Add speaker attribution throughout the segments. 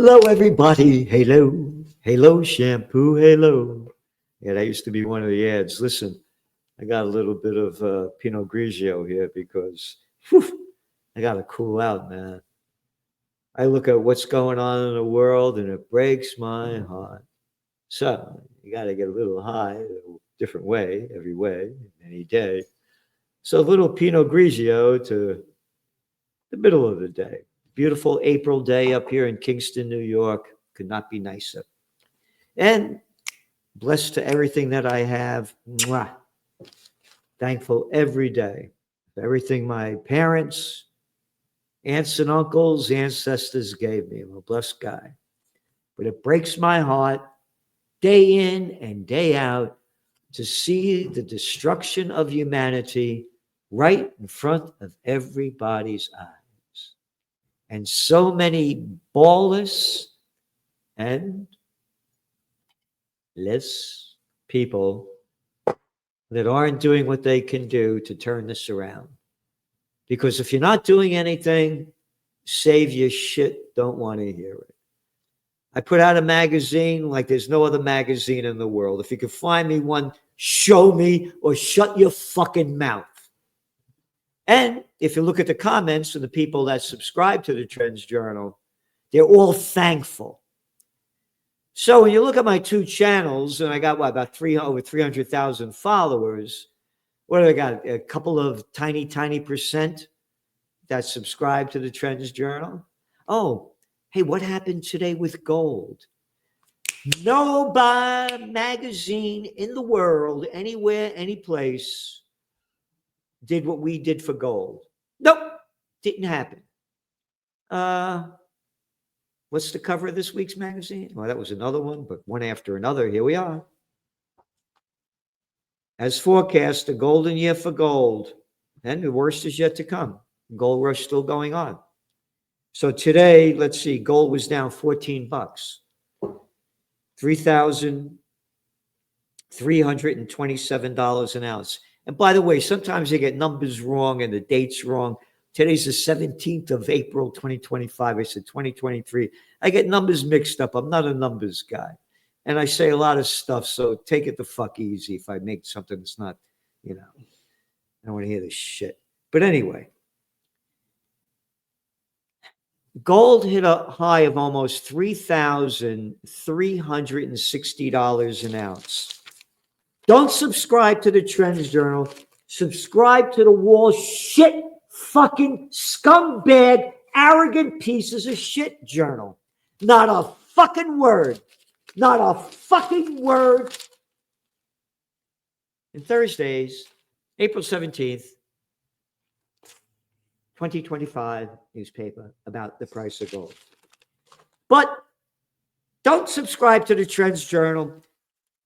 Speaker 1: Hello, everybody. Hello. Hello, shampoo. Hello. Yeah, that used to be one of the ads. Listen, I got a little bit of Pinot Grigio here because I got to cool out, man. I look at what's going on in the world and it breaks my heart. So you got to get a little high, a different way, every way, any day. So a little Pinot Grigio to the middle of the day. Beautiful April day up here in Kingston, New York. Could not be nicer. And blessed to everything that I have. Mwah. Thankful every day for everything my parents, aunts and uncles, ancestors gave me. I'm a blessed guy. But it breaks my heart day in and day out to see the destruction of humanity right in front of everybody's eyes. And so many ballless and less people that aren't doing what they can do to turn this around. Because if you're not doing anything, save your shit, don't want to hear it. I put out a magazine like there's no other magazine in the world. If you could find me one, show me or shut your fucking mouth. And if you look at the comments and the people that subscribe to the Trends Journal, they're all thankful. So when you look at my two channels, and I got about over 300,000 followers, what do I got? A couple of tiny percent that subscribe to the Trends Journal. Oh, hey, what happened today with gold? No magazine in the world, anywhere, any place, did what we did for gold. Nope, didn't happen. What's the cover of this week's magazine? Well, that was another one, but one after another. Here we are. As forecast, a golden year for gold, and the worst is yet to come. Gold rush still going on. So today, let's see, gold was down $14, $3,327 an ounce. And by the way, sometimes they get numbers wrong and the dates wrong. Today's the 17th of April, 2025. I said 2023. I get numbers mixed up. I'm not a numbers guy. And I say a lot of stuff, so take it the fuck easy if I make something that's not, I don't want to hear this shit. But anyway, gold hit a high of almost $3,360 an ounce. Don't subscribe to the Trends Journal. Subscribe to the Wall Shit fucking scumbag, arrogant pieces of shit journal. Not a fucking word. Not a fucking word. And Thursdays, April 17th, 2025 newspaper about the price of gold. But don't subscribe to the Trends Journal.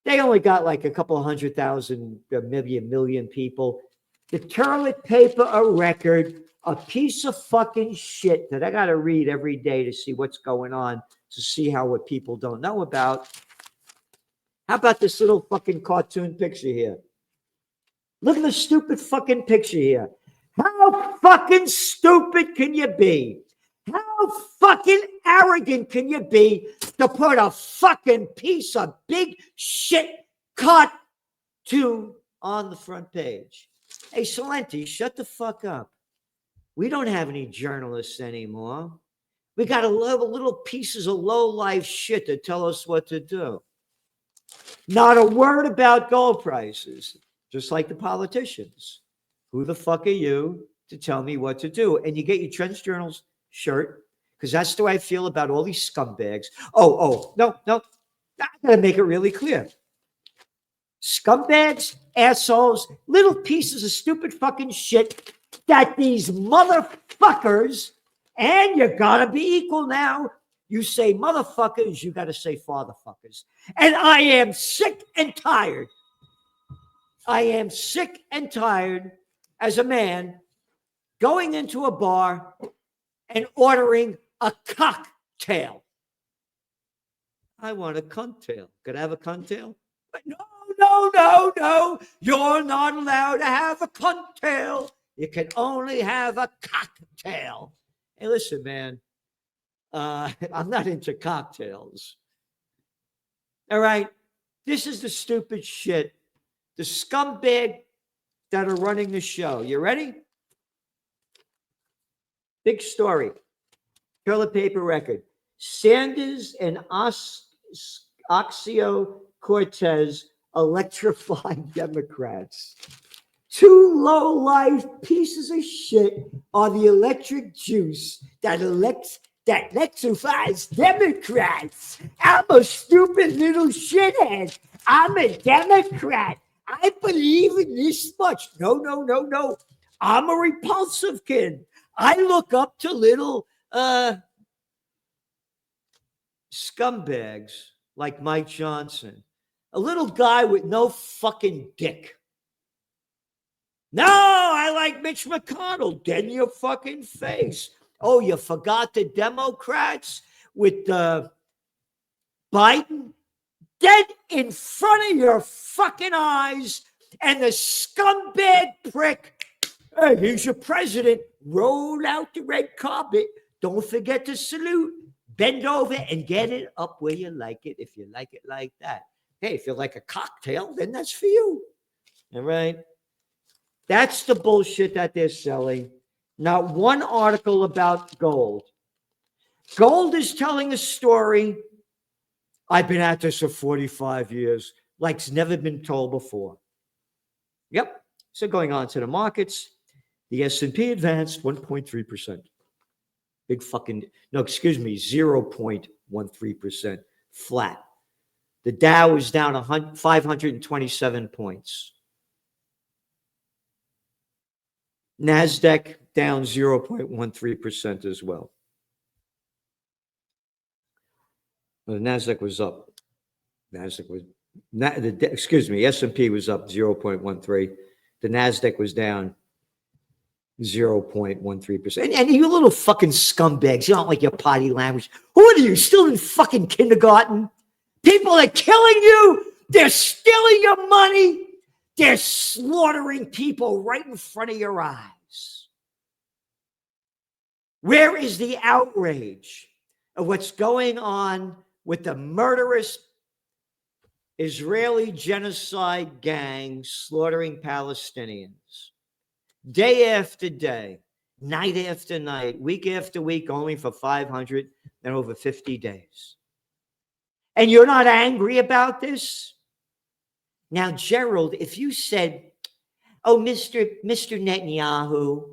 Speaker 1: They only got like a couple 100,000, maybe a million people. The toilet paper, a record, a piece of fucking shit that I got to read every day to see what's going on, to see what people don't know about. How about this little fucking cartoon picture here? Look at the stupid fucking picture here. How fucking stupid can you be? How fucking arrogant can you be to put a fucking piece of big shit cartoon on the front page? Hey, Salenti, shut the fuck up. We don't have any journalists anymore. We got a little pieces of low-life shit that tell us what to do. Not a word about gold prices, just like the politicians. Who the fuck are you to tell me what to do? And you get your Trends Journal's shirt, because that's the way I feel about all these scumbags. No. I gotta make it really clear. Scumbags, assholes, little pieces of stupid fucking shit that these motherfuckers, and you gotta be equal now. You say motherfuckers, you gotta say fatherfuckers. And I am sick and tired. I am sick and tired as a man going into a bar and ordering a cocktail. I want a cocktail. Could I have a cocktail? But no. You're not allowed to have a cocktail. You can only have a cocktail. Hey, listen, man. I'm not into cocktails. All right. This is the stupid shit. The scumbag that are running the show. You ready? Big story. Toilet paper record. Sanders and Ocasio-Cortez electrify Democrats. Two low-life pieces of shit are the electric juice that electrifies Democrats. I'm a stupid little shithead. I'm a Democrat. I believe in this much. No. I'm a repulsive kid. I look up to little scumbags like Mike Johnson, a little guy with no fucking dick. No, I like Mitch McConnell. Dead in your fucking face. Oh, you forgot the Democrats with Biden? Dead in front of your fucking eyes. And the scumbag prick, hey, here's your president. Roll out the red carpet. Don't forget to salute. Bend over and get it up where you like it, if you like it like that. Hey, if you like a cocktail, then that's for you. All right? That's the bullshit that they're selling. Not one article about gold. Gold is telling a story. I've been at this for 45 years, like it's never been told before. Yep. So going on to the markets, the S&P advanced 1.3%. Big fucking, no, excuse me, 0.13%. Flat. The Dow is down 527 points. NASDAQ down 0.13% as well. The NASDAQ was up. S&P was up 0.13. The NASDAQ was down 0.13%. And you little fucking scumbags, you don't like your potty language. Who are you, still in fucking kindergarten? People are killing you. They're stealing your money. They're slaughtering people right in front of your eyes. Where is the outrage of what's going on with the murderous Israeli genocide gang slaughtering Palestinians? Day after day, night after night, week after week, only for 550 days. And you're not angry about this? Now, Gerald, if you said, oh, Mr. Netanyahu,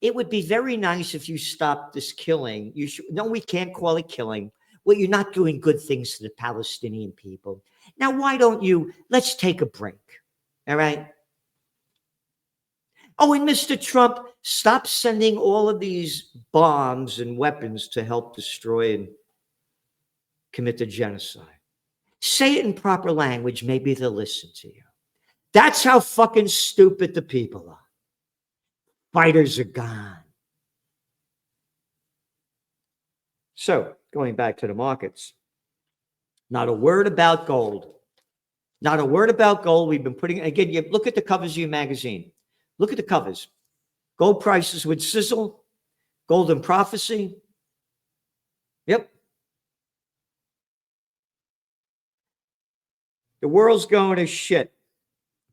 Speaker 1: it would be very nice if you stopped this killing. You should, no, we can't call it killing. Well, you're not doing good things to the Palestinian people. Now, why don't you, let's take a break, all right? Oh, and Mr. Trump, stop sending all of these bombs and weapons to help destroy and commit the genocide. Say it in proper language, maybe they'll listen to you. That's how fucking stupid the people are. Fighters are gone. So, going back to the markets, not a word about gold. Not a word about gold. We've been putting, again, you look at the covers of your magazine. Look at the covers. Gold prices would sizzle. Golden prophecy. Yep. The world's going to shit.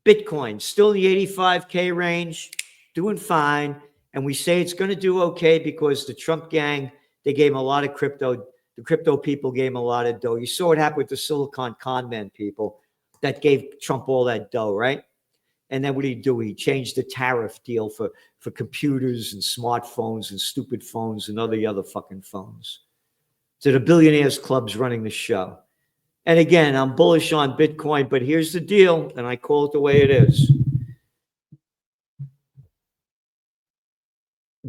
Speaker 1: Bitcoin still in the 85K range, doing fine. And we say it's going to do okay because the Trump gang, they gave him a lot of crypto. The crypto people gave him a lot of dough. You saw what happened with the Silicon Con Man people that gave Trump all that dough, right? And then what did he do? He changed the tariff deal for computers and smartphones and stupid phones and other fucking phones. So the billionaires club's running the show. And again, I'm bullish on Bitcoin, but here's the deal, and I call it the way it is.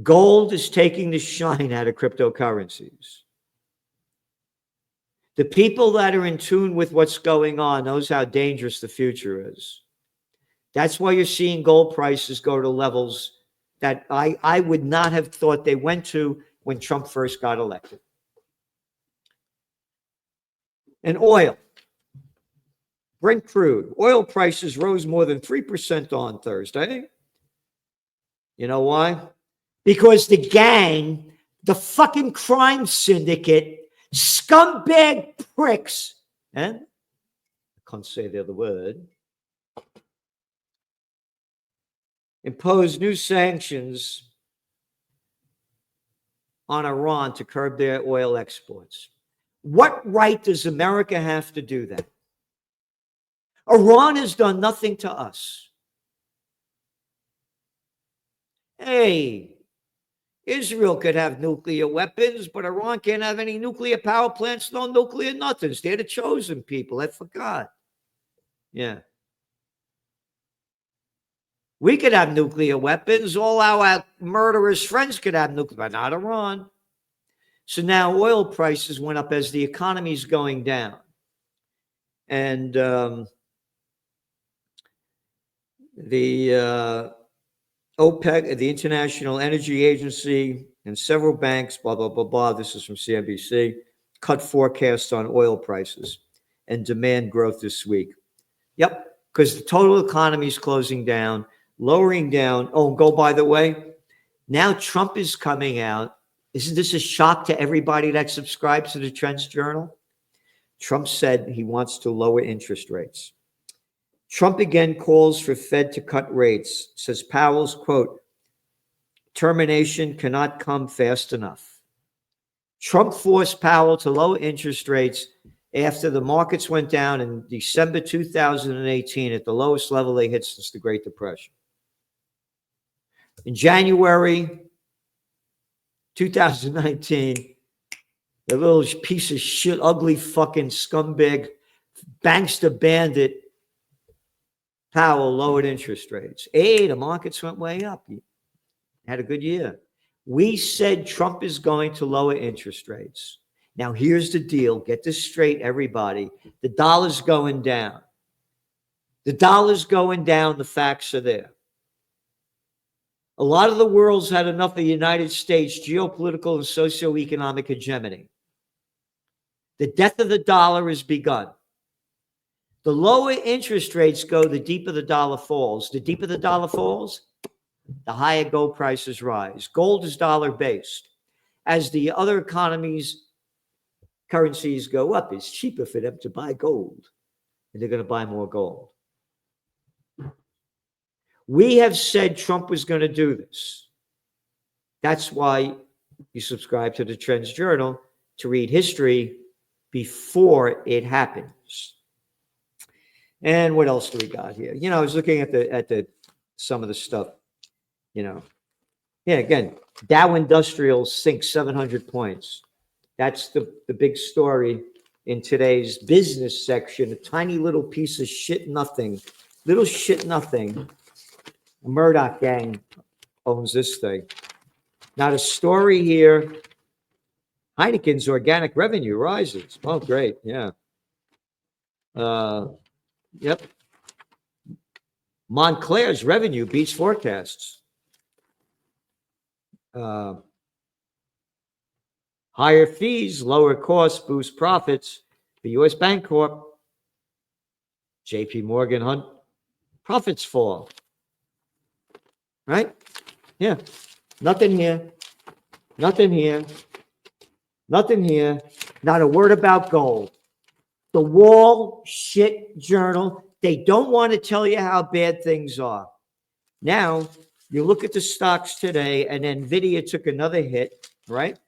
Speaker 1: Gold is taking the shine out of cryptocurrencies. The people that are in tune with what's going on knows how dangerous the future is. That's why you're seeing gold prices go to levels that I would not have thought they went to when Trump first got elected. And oil. Brent crude. Oil prices rose more than 3% on Thursday. You know why? Because the gang the fucking crime syndicate, scumbag pricks, and I can't say the other word, impose new sanctions on Iran to curb their oil exports. What right does America have to do that? Iran has done nothing to us. Hey, Israel could have nuclear weapons, but Iran can't have any nuclear power plants, no nuclear nothings. They're the chosen people. I forgot. Yeah. We could have nuclear weapons. All our murderous friends could have nuclear, but not Iran. So now oil prices went up as the economy is going down. And the OPEC, the International Energy Agency, and several banks, blah, blah, blah, blah. This is from CNBC, cut forecasts on oil prices and demand growth this week. Yep, because the total economy is closing down, lowering down. Oh, and go by the way, now Trump is coming out. Isn't this a shock to everybody that subscribes to the Trends Journal? Trump said he wants to lower interest rates. Trump again calls for Fed to cut rates, says Powell's, quote, termination cannot come fast enough. Trump forced Powell to lower interest rates after the markets went down in December 2018 at the lowest level they hit since the Great Depression. In January 2019, the little piece of shit, ugly fucking scumbag, bankster bandit, Powell lowered interest rates. Hey, the markets went way up. He had a good year. We said Trump is going to lower interest rates. Now, here's the deal. Get this straight, everybody. The dollar's going down. The dollar's going down. The facts are there. A lot of the world's had enough of the United States geopolitical and socioeconomic hegemony. The death of the dollar has begun. The lower interest rates go, the deeper the dollar falls. The deeper the dollar falls, the higher gold prices rise. Gold is dollar-based. As the other economies' currencies go up, it's cheaper for them to buy gold, and they're going to buy more gold. We have said Trump was going to do this. That's why you subscribe to the Trends Journal, to read history before it happens. And what else do we got here? You know, I was looking at the some of the stuff, you know. Yeah, again, Dow Industrials sinks 700 points. That's the big story in today's business section. A tiny little piece of shit nothing. Little shit nothing. The Murdoch gang owns this thing. Now the story here, Heineken's organic revenue rises. Oh, great. Yeah. Yep. Montclair's revenue beats forecasts. Higher fees, lower costs, boost profits for U.S. Bancorp. J.P. Morgan Hunt, profits fall. Right? Yeah. Nothing here. Nothing here. Nothing here. Not a word about gold. The Wall Shit Journal, they don't want to tell you how bad things are. Now, you look at the stocks today, and NVIDIA took another hit, right?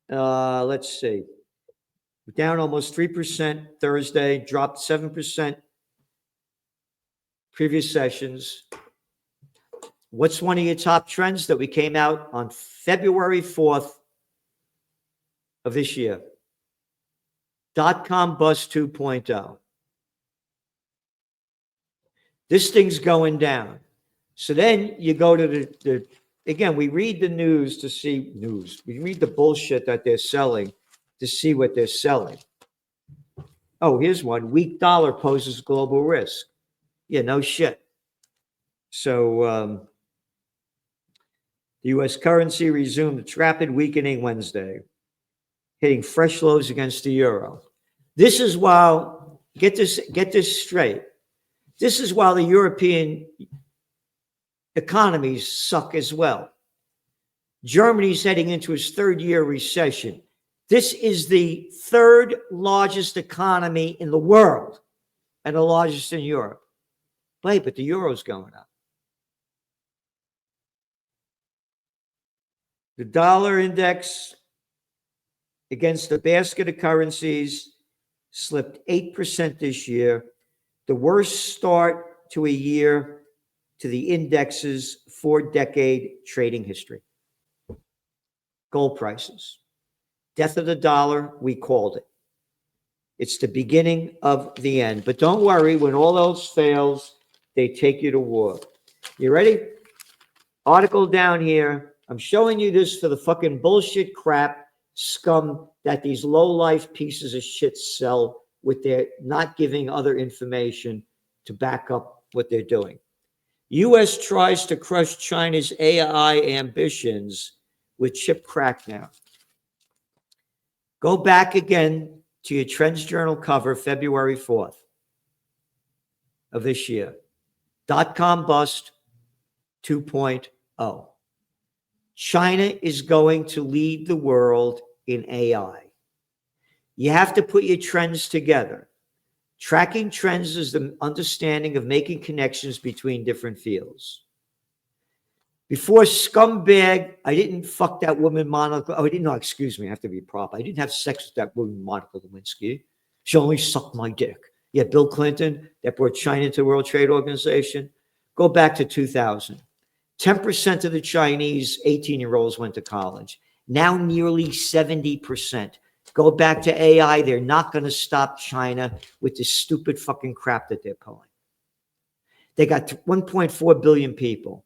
Speaker 1: Let's see. Down almost 3% Thursday, dropped 7% previous sessions. What's one of your top trends that we came out on February 4th of this year? .com bust 2.0. This thing's going down. So then you go to again, we read the news to see news. We read the bullshit that they're selling to see what they're selling. Oh, here's one. Weak dollar poses global risk. Yeah, no shit. So the U.S. currency resumed its rapid weakening Wednesday, hitting fresh lows against the euro. This is while, get this straight. This is while the European economies suck as well. Germany's heading into its third year recession. This is the third largest economy in the world and the largest in Europe. Wait, but the euro's going up. The dollar index against the basket of currencies slipped 8% this year, the worst start to a year to the index's 4-decade trading history. Gold prices. Death of the dollar, we called it. It's the beginning of the end. But don't worry, when all else fails, they take you to war. You ready? Article down here. I'm showing you this for the fucking bullshit crap scum that these low-life pieces of shit sell with their not giving other information to back up what they're doing. U.S. tries to crush China's AI ambitions with chip crackdown. Go back again to your Trends Journal cover, February 4th of this year. Dot-com bust 2.0. China is going to lead the world in AI. You have to put your trends together. Tracking trends is the understanding of making connections between different fields. Before scumbag, I didn't fuck that woman, Monica. Oh, I didn't know, excuse me, I have to be proper. I didn't have sex with that woman, Monica Lewinsky. She only sucked my dick. Yeah, Bill Clinton, that brought China into the World Trade Organization. Go back to 2000. 10% of the Chinese 18-year-olds went to college. Now nearly 70%. Go back to AI. They're not going to stop China with this stupid fucking crap that they're pulling. They got 1.4 billion people.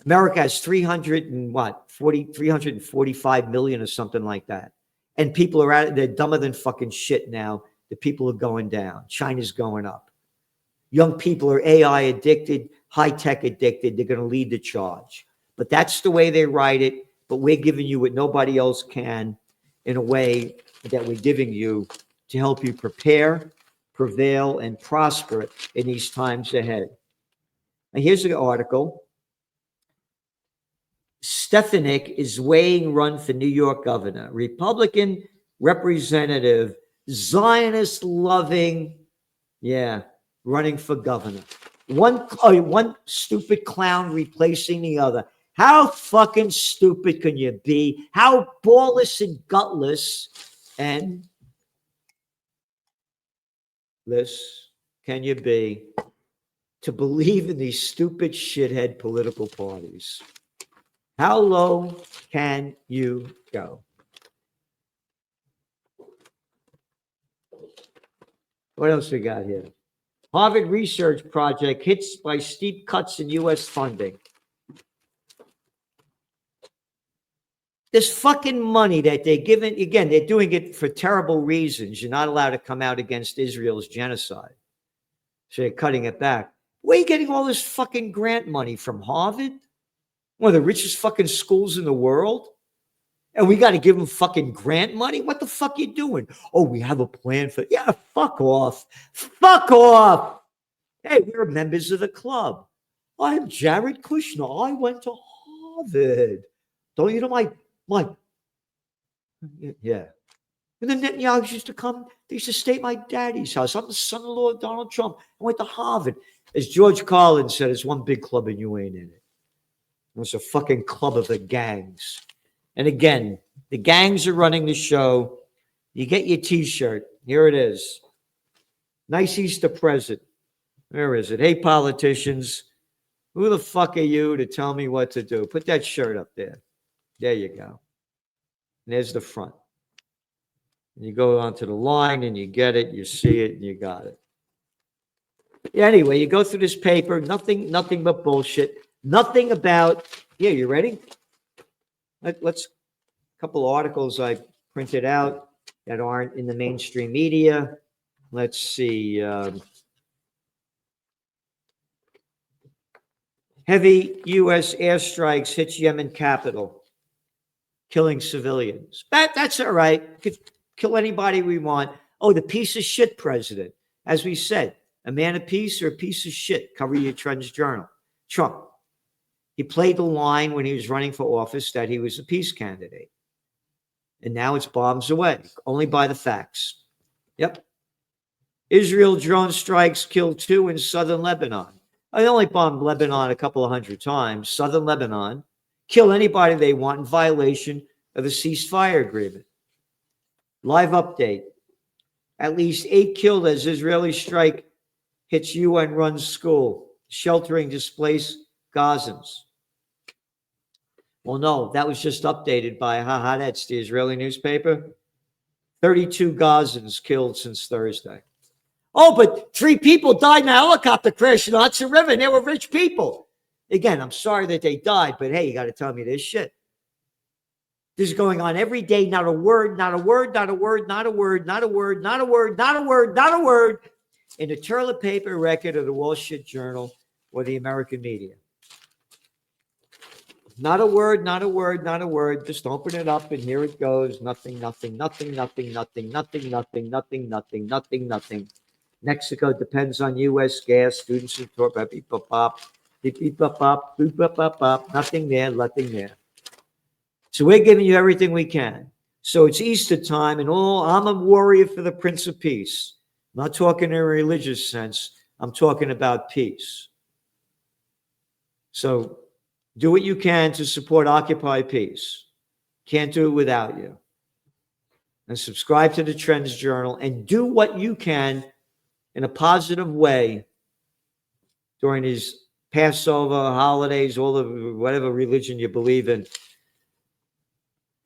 Speaker 1: America has 345 million or something like that. And people are they're dumber than fucking shit now. The people are going down. China's going up. Young people are AI addicted, high-tech addicted. They're going to lead the charge. But that's the way they write it. But we're giving you what nobody else can in a way that we're giving you to help you prepare, prevail, and prosper in these times ahead. Now, here's the article. Stefanik is weighing run for New York governor. Republican representative, Zionist-loving, running for governor. One stupid clown replacing the other. How fucking stupid can you be? How ballless and gutless and less can you be to believe in these stupid shithead political parties? How low can you go? What else we got here? Harvard research project hits by steep cuts in U.S. funding. This fucking money that they're giving, again, they're doing it for terrible reasons. You're not allowed to come out against Israel's genocide. So they're cutting it back. Where are you getting all this fucking grant money from? Harvard? One of the richest fucking schools in the world? And we got to give them fucking grant money? What the fuck are you doing? Oh, we have a plan for... Yeah, fuck off. Fuck off. Hey, we're members of the club. I'm Jared Kushner. I went to Harvard. Don't you know my... Yeah. And then Netanyahu used to come. They used to stay at my daddy's house. I'm the son-in-law of Donald Trump. I went to Harvard. As George Carlin said, it's one big club and you ain't in it. It's a fucking club of the gangs. And again, the gangs are running the show. You get your T-shirt. Here it is. Nice Easter present. Where is it? Hey, politicians, who the fuck are you to tell me what to do? Put that shirt up there. There you go. And there's the front. And you go onto the line and you get it, you see it, and you got it. Anyway, you go through this paper, nothing but bullshit. Nothing about, you ready? Let's, a couple of articles I printed out that aren't in the mainstream media. Let's see. Heavy U.S. airstrikes hits Yemen capital, killing civilians. That's all right. We could kill anybody we want. Oh, the piece of shit president. As we said, a man of peace or a piece of shit. Cover your Trends Journal. Trump. He played the line when he was running for office that he was a peace candidate. And now it's bombs away, only by the facts. Yep. Israel drone strikes killed 2 in southern Lebanon. They only bombed Lebanon a couple of hundred times. Southern Lebanon, kill anybody they want in violation of the ceasefire agreement. Live update. At least 8 killed as Israeli strike hits UN-run school, sheltering displaced Gazans. Well, no, that was just updated by Haaretz, the Israeli newspaper. 32 Gazans killed since Thursday. Oh, but 3 people died in a helicopter crash in the Hudson River, and they were rich people. Again, I'm sorry that they died, but hey, you got to tell me this shit. This is going on every day. Not a word, not a word, not a word, not a word, not a word, not a word, not a word, not a word in the toilet paper record of the Wall Street Journal or the American media. Not a word, not a word, not a word. Just open it up and here it goes. Nothing, nothing, nothing, nothing, nothing, nothing, nothing, nothing, nothing, nothing, nothing. Mexico depends on U.S. gas. Students in Torpa, beep, bop, bop, beep, beep, bop, bop, beep, bop, bop, bop. Nothing there, nothing there. So we're giving you everything we can. So it's Easter time, and I'm a warrior for the Prince of Peace. I'm not talking in a religious sense. I'm talking about peace. So do what you can to support Occupy Peace. Can't do it without you. And subscribe to the Trends Journal and do what you can in a positive way during these Passover holidays, all of whatever religion you believe in,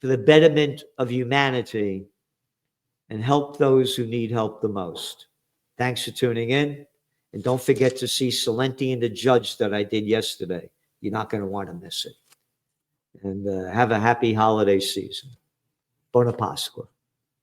Speaker 1: for the betterment of humanity and help those who need help the most. Thanks for tuning in. And don't forget to see Celente and the Judge that I did yesterday. You're not going to want to miss it. And have a happy holiday season. Buona Pasqua.